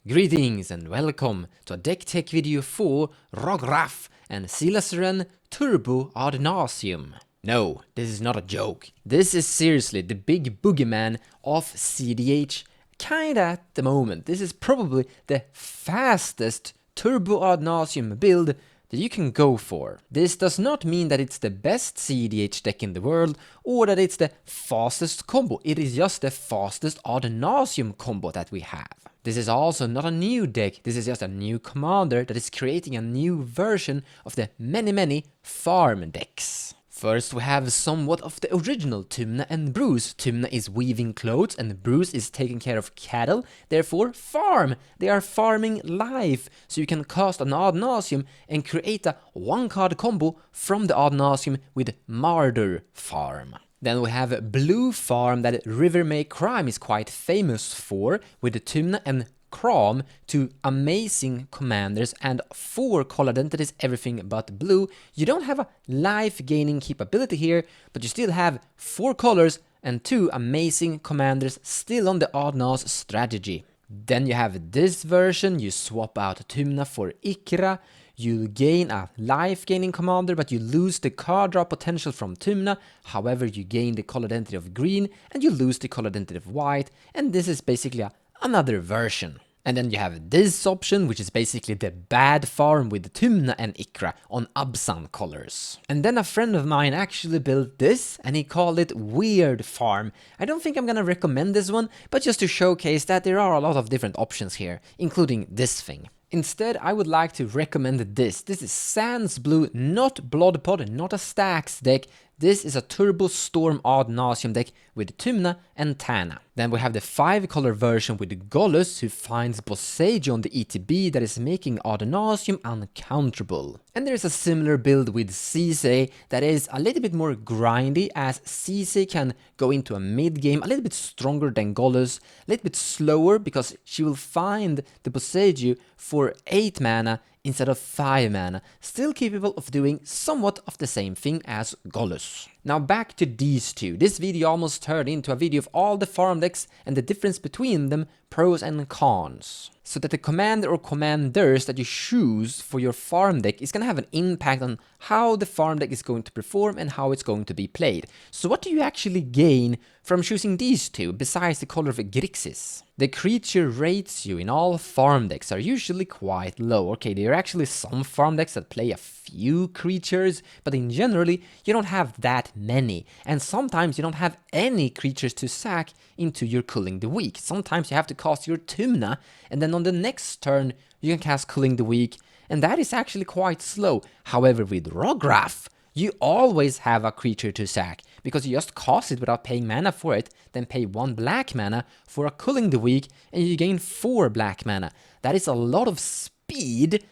Greetings and welcome to a deck tech video for Rograkh and Silas renn Turbo ad nauseam. No, this is not a joke. This is seriously the big boogeyman of cEDh. Kinda at the moment. This is probably the fastest Turbo ad nauseam build that you can go for. This does not mean that it's the best cEDh deck in the world or that it's the fastest combo. It is just the fastest ad nauseam combo that we have. This is also not a new deck, this is just a new commander that is creating a new version of the many farm decks. First we have somewhat of the original Tymna and Bruce. Tymna is weaving clothes and Bruce is taking care of cattle, therefore farm! They are farming life, so you can cast an ad nauseam and create a one-card combo from the ad nauseam with Mardur farm. Then we have Blue farm that River May Crime is quite famous for, with the Tymna and Crom, two amazing commanders and 4 color identities, everything but blue. You don't have a life gaining capability here, but you still have 4 colors and 2 amazing commanders still on the ad naus strategy. Then you have this version, you swap out Tymna for Ikra. You gain a life-gaining commander, but you lose the card draw potential from Tymna. However, you gain the color identity of green, and you lose the color identity of white, and this is basically another version. And then you have this option, which is basically the bad farm with Tymna and Ikra on Absan colors. And then a friend of mine actually built this, and he called it Weird Farm. I don't think I'm gonna recommend this one, but just to showcase that there are a lot of different options here, including this thing. Instead, I would like to recommend this. This is Sans Blue, not bloodpod, not a stacks deck. This is a Turbo Storm ad nauseam deck with Tymna and Tana. Then we have the 5-color version with Gollus, who finds Boseiju on the ETB that is making ad nauseam uncounterable. And there is a similar build with Sisay that is a little bit more grindy, as Sisay can go into a mid-game a little bit stronger than Gollus, a little bit slower because she will find the Boseiju for 8 mana instead of 5 mana, still capable of doing somewhat of the same thing as Gollus. Now back to these two. This video almost turned into a video of all the farm decks and the difference between them, pros and cons. So that the commander or commanders that you choose for your farm deck is going to have an impact on how the farm deck is going to perform and how it's going to be played. So what do you actually gain from choosing these two, besides the color of Grixis? The creature ratio in all farm decks are usually quite low. Okay, there are actually some farm decks that play a few creatures, but in generally you don't have that many. And sometimes you don't have any creatures to sack into your Culling the Weak. Sometimes you have to cast your Tymna, and then on the next turn you can cast Culling the Weak, and that is actually quite slow. However, with Rograkh, you always have a creature to sack, because you just cast it without paying mana for it, then pay 1 black mana for a Culling the Weak, and you gain 4 black mana. That is a lot of speed.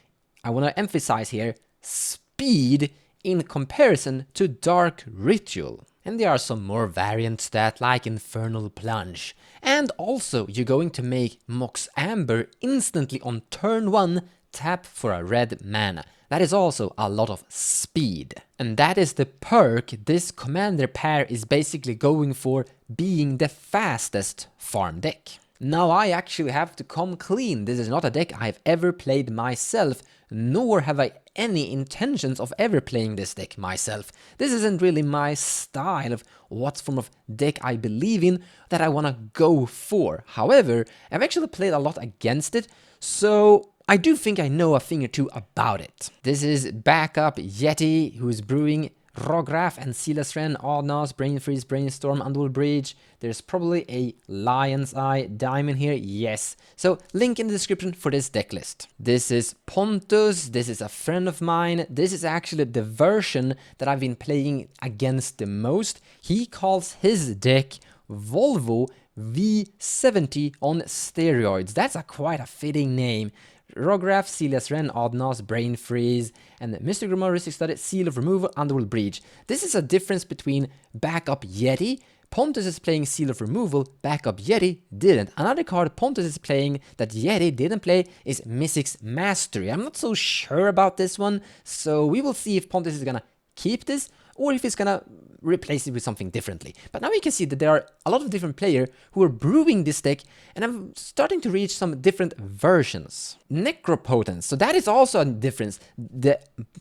I want to emphasize here, speed in comparison to Dark Ritual. And there are some more variants that, like Infernal Plunge. And also, you're going to make Mox Amber instantly on turn 1 tap for a red mana. That is also a lot of speed. And that is the perk this commander pair is basically going for, being the fastest farm deck. Now I actually have to come clean. This is not a deck I've ever played myself, nor have I any intentions of ever playing this deck myself. This isn't really my style of what form of deck I believe in that I want to go for. However, I've actually played a lot against it, so I do think I know a thing or two about it. This is backup Yeti, who's brewing Rograkh and Silas renn, ad naus, Brain Freeze, Brainstorm, Underworld Breach. There's probably a Lion's Eye diamond here, yes. So link in the description for this deck list. This is Pontus, this is a friend of mine. This is actually the version that I've been playing against the most. He calls his deck Volvo V70 on steroids. That's quite a fitting name. Rograkh, Silas renn, ad naus, Brain Freeze, and Mr. Grimoire Study, Seal of Removal, Underworld Breach. This is a difference between backup Yeti. Pontus is playing Seal of Removal, backup Yeti didn't. Another card Pontus is playing that Yeti didn't play is Mystic's Mastery. I'm not so sure about this one, so we will see if Pontus is gonna keep this or if it's gonna replace it with something differently. But now you can see that there are a lot of different players who are brewing this deck, and I'm starting to reach some different versions. Necropotence, so that is also a difference.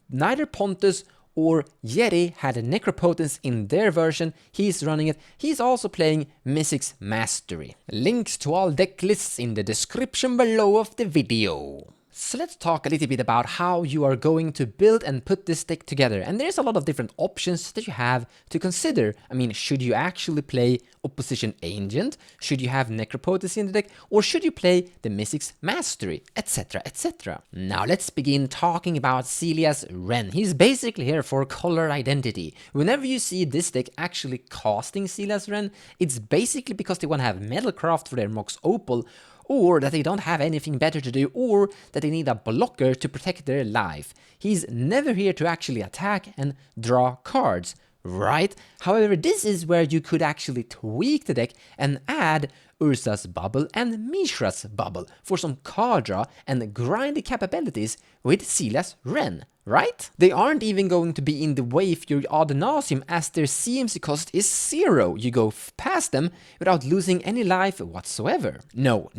Neither Pontus or Yeti had a Necropotence in their version. He's running it. He's also playing Mythic's Mastery. Links to all deck lists in the description below of the video. So let's talk a little bit about how you are going to build and put this deck together. And there's a lot of different options that you have to consider. I mean, should you actually play Opposition Agent? Should you have Necropotence in the deck? Or should you play the Mythic's Mastery? Etc, etc. Now let's begin talking about Silas Renn. He's basically here for color identity. Whenever you see this deck actually casting Silas Renn, it's basically because they want to have Metalcraft for their Mox Opal, or that they don't have anything better to do, or that they need a blocker to protect their life. He's never here to actually attack and draw cards, right? However, this is where you could actually tweak the deck and add Urza's Bubble and Mishra's Bubble for some card draw and grindy capabilities with Silas Renn, right? They aren't even going to be in the way if you're ad nauseam, as their CMC cost is 0. You go past them without losing any life whatsoever. No.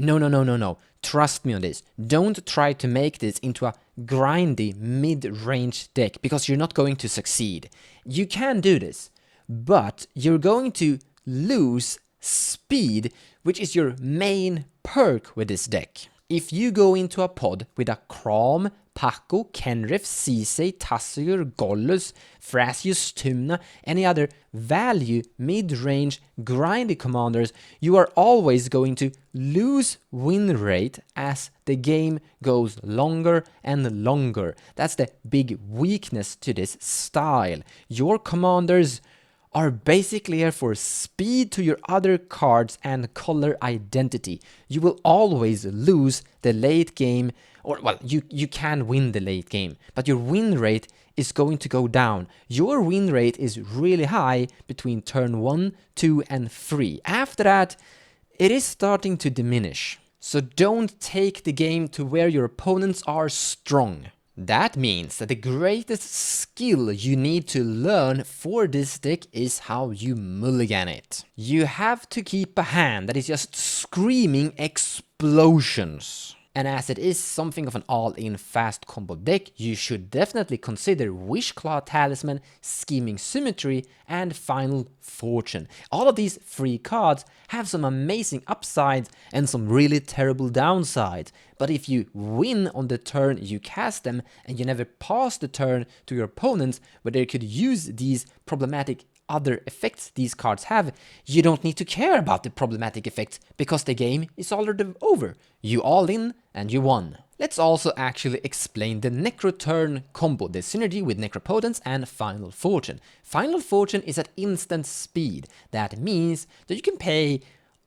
Trust me on this. Don't try to make this into a grindy mid-range deck, because you're not going to succeed. You can do this, but you're going to lose speed, which is your main perk with this deck. If you go into a pod with a Kram, Paco, Kenrith, Sisay, Tassigur, Gollus, Thrasius, Tymna, any other value mid-range grindy commanders, you are always going to lose win rate as the game goes longer and longer. That's the big weakness to this style. Your commanders are basically here for speed to your other cards and color identity. You will always lose the late game, or well, you can win the late game, but your win rate is going to go down. Your win rate is really high between turn 1, 2, and 3. After that, it is starting to diminish. So don't take the game to where your opponents are strong. That means that the greatest skill you need to learn for this deck is how you mulligan it. You have to keep a hand that is just screaming explosions. And as it is something of an all-in fast combo deck, you should definitely consider Wishclaw Talisman, Scheming Symmetry, and Final Fortune. All of these 3 cards have some amazing upsides and some really terrible downsides. But if you win on the turn you cast them, and you never pass the turn to your opponents where they could use these problematic other effects these cards have, you don't need to care about the problematic effects, because the game is already over. You all in and you won. Let's also actually explain the Necro turn combo, the synergy with Necropotence and Final Fortune. Final Fortune is at instant speed. That means that you can pay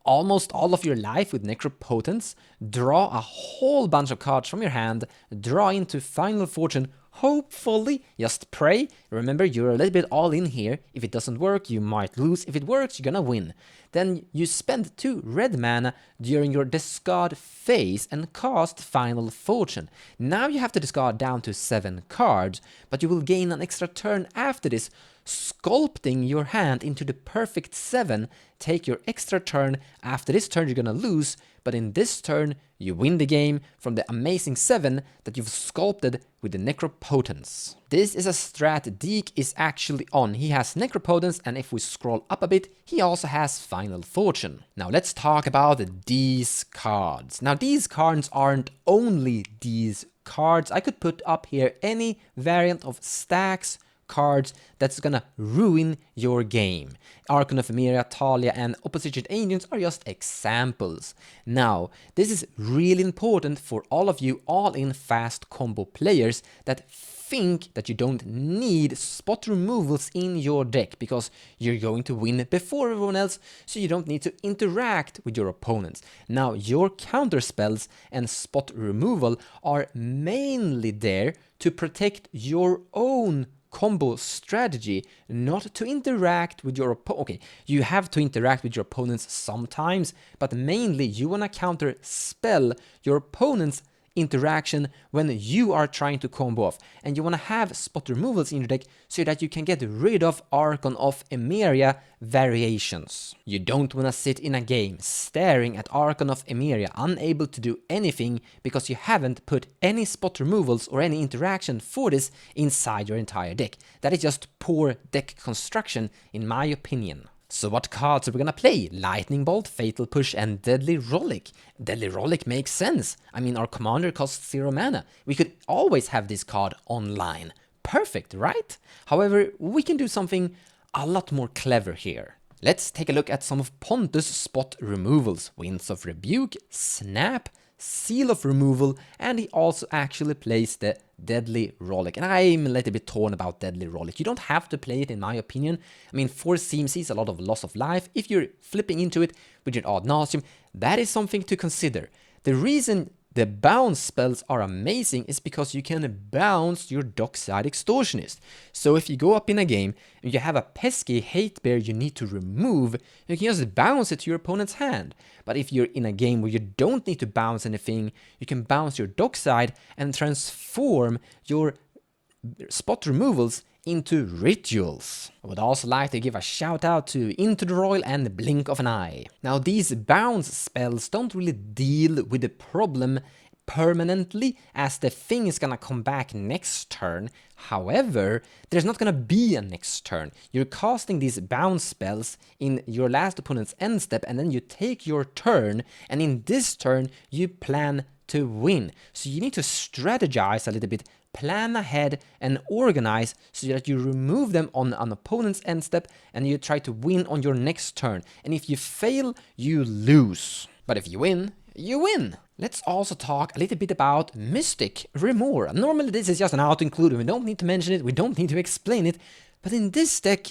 almost all of your life with Necropotence, draw a whole bunch of cards from your hand, draw into Final Fortune, hopefully, just pray. Remember, you're a little bit all in here. If it doesn't work, you might lose. If it works, you're gonna win. Then you spend 2 red mana during your discard phase and cast Final Fortune. Now you have to discard down to 7 cards, but you will gain an extra turn after this, sculpting your hand into the perfect 7. Take your extra turn. After this turn, you're gonna lose, but in this turn, you win the game from the amazing 7 that you've sculpted with the Necropotence. This is a strat Deke is actually on. He has Necropotence, and if we scroll up a bit, he also has Final Fortune. Now let's talk about these cards. Now these cards aren't only these cards. I could put up here any variant of stacks, cards that's gonna ruin your game. Archon of Emeria, Talia, and Opposition Agents are just examples. Now, this is really important for all of you all-in fast combo players that think that you don't need spot removals in your deck because you're going to win before everyone else, so you don't need to interact with your opponents. Now, your counter spells and spot removal are mainly there to protect your own combo strategy, not to interact with your opponent. Okay, you have to interact with your opponents sometimes, but mainly you wanna counter spell your opponents interaction when you are trying to combo off. And you want to have spot removals in your deck so that you can get rid of Archon of Emeria variations. You don't want to sit in a game staring at Archon of Emeria unable to do anything because you haven't put any spot removals or any interaction for this inside your entire deck. That is just poor deck construction in my opinion. So what cards are we gonna play? Lightning Bolt, Fatal Push and Deadly Rollick. Deadly Rollick makes sense. I mean, our commander costs 0 mana. We could always have this card online. Perfect, right? However, we can do something a lot more clever here. Let's take a look at some of Pontus' spot removals. Winds of Rebuke, Snap, Seal of Removal, and he also actually plays the Deadly Rollick. And I'm a little bit torn about Deadly Rollick. You don't have to play it in my opinion. I mean, 4 CMC is a lot of loss of life. If you're flipping into it with your Ad Nauseam, that is something to consider. The reason the bounce spells are amazing is because you can bounce your Dockside Extortionist. So if you go up in a game and you have a pesky hate bear you need to remove, you can just bounce it to your opponent's hand. But if you're in a game where you don't need to bounce anything, you can bounce your Dockside and transform your spot removals into rituals. I would also like to give a shout out to Into the Royal and Blink of an Eye. Now these bounce spells don't really deal with the problem permanently, as the thing is gonna come back next turn. However, there's not gonna be a next turn. You're casting these bounce spells in your last opponent's end step, and then you take your turn, and in this turn you plan to win. So you need to strategize a little bit, plan ahead and organize so that you remove them on an opponent's end step and you try to win on your next turn. And if you fail, you lose. But if you win, you win. Let's also talk a little bit about Mystic Remora. Normally this is just an auto-include, we don't need to mention it, we don't need to explain it, but in this deck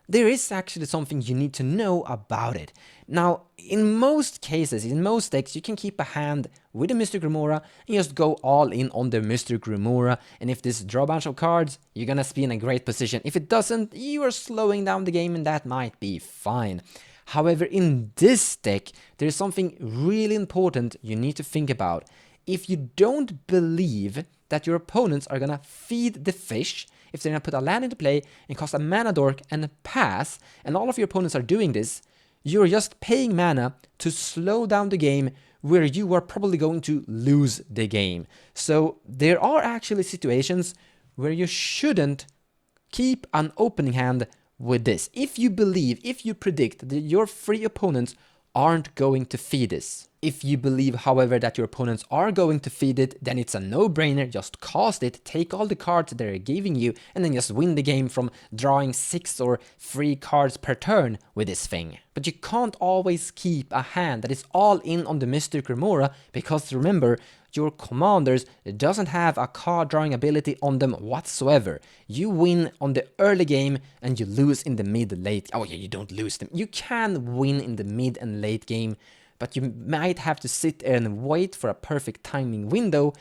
there is actually something you need to know about it. Now, in most cases, in most decks, you can keep a hand with a Mystic Remora and just go all in on the Mystic Remora, and if this draw a bunch of cards, you're gonna be in a great position. If it doesn't, you are slowing down the game and that might be fine. However, in this deck, there's something really important you need to think about. If you don't believe that your opponents are gonna feed the fish, if they're gonna put a land into play and cost a mana dork and pass, and all of your opponents are doing this, you're just paying mana to slow down the game where you are probably going to lose the game. So there are actually situations where you shouldn't keep an opening hand with this. If you believe, if you predict that your 3 opponents aren't going to feed this. If you believe, however, that your opponents are going to feed it, then it's a no-brainer, just cast it, take all the cards they're giving you, and then just win the game from drawing 6 or 3 cards per turn with this thing. But you can't always keep a hand that is all in on the Mystic Remora, because remember, your commanders doesn't have a card drawing ability on them whatsoever. You win on the early game and you lose in the mid-late. Oh yeah, you don't lose them. You can win in the mid and late game, but you might have to sit there and wait for a perfect timing window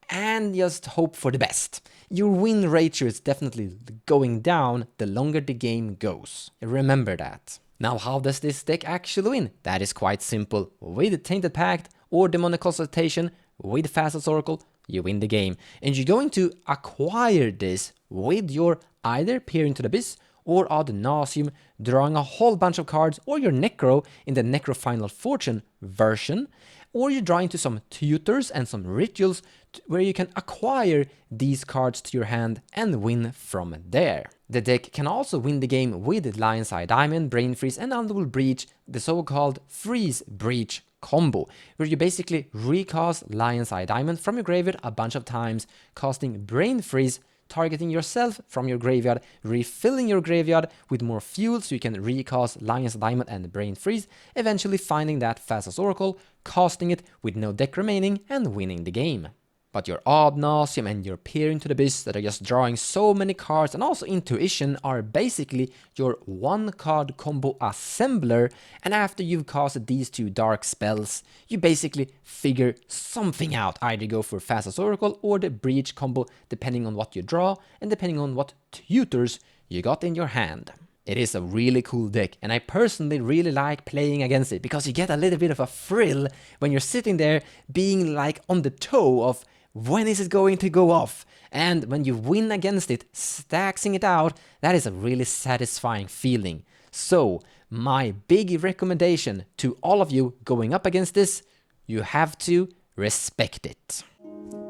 and just hope for the best. Your win ratio is definitely going down the longer the game goes. Remember that. Now, how does this deck actually win? That is quite simple. With Tainted Pact or Demonic Consultation, with Thassa's Oracle, you win the game. And you're going to acquire this with your either Peer into the Abyss or Ad Nauseam, drawing a whole bunch of cards, or your Necro in the Necro Final Fortune version, or you draw into some tutors and some rituals where you can acquire these cards to your hand and win from there. The deck can also win the game with Lion's Eye Diamond, Brain Freeze and Underworld Breach, the so-called Freeze Breach combo, where you basically recast Lion's Eye Diamond from your graveyard a bunch of times, casting Brain Freeze, targeting yourself from your graveyard, refilling your graveyard with more fuel so you can recast Lion's Diamond and Brain Freeze, eventually finding that Thassa's Oracle, casting it with no deck remaining and winning the game. But your Ad Nauseam and your Peer into the Abyss that are just drawing so many cards, and also Intuition, are basically your 1-card combo assembler, and after you've casted these 2 dark spells, you basically figure something out, either go for Thassa's Oracle or the Breach combo, depending on what you draw and depending on what tutors you got in your hand. It is a really cool deck, and I personally really like playing against it because you get a little bit of a thrill when you're sitting there being like on the toe of when is it going to go off, and when you win against it, stacking it out, that is a really satisfying feeling. So my big recommendation to all of you going up against this, you have to respect it.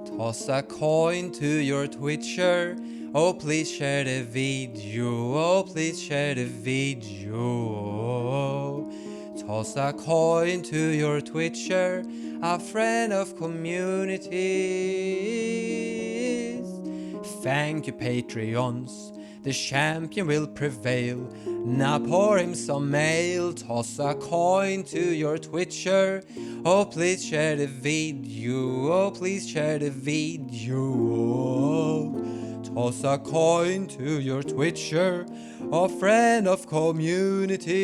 Toss a coin to your Twitcher. Oh, please share the video. Oh, please share the video. Toss a coin to your Twitcher, a friend of communities. Thank you, Patreons. The champion will prevail. Now pour him some mail. Toss a coin to your Twitcher. Oh, please share the video. Oh, please share the video. Toss a coin to your Twitcher, a friend of community.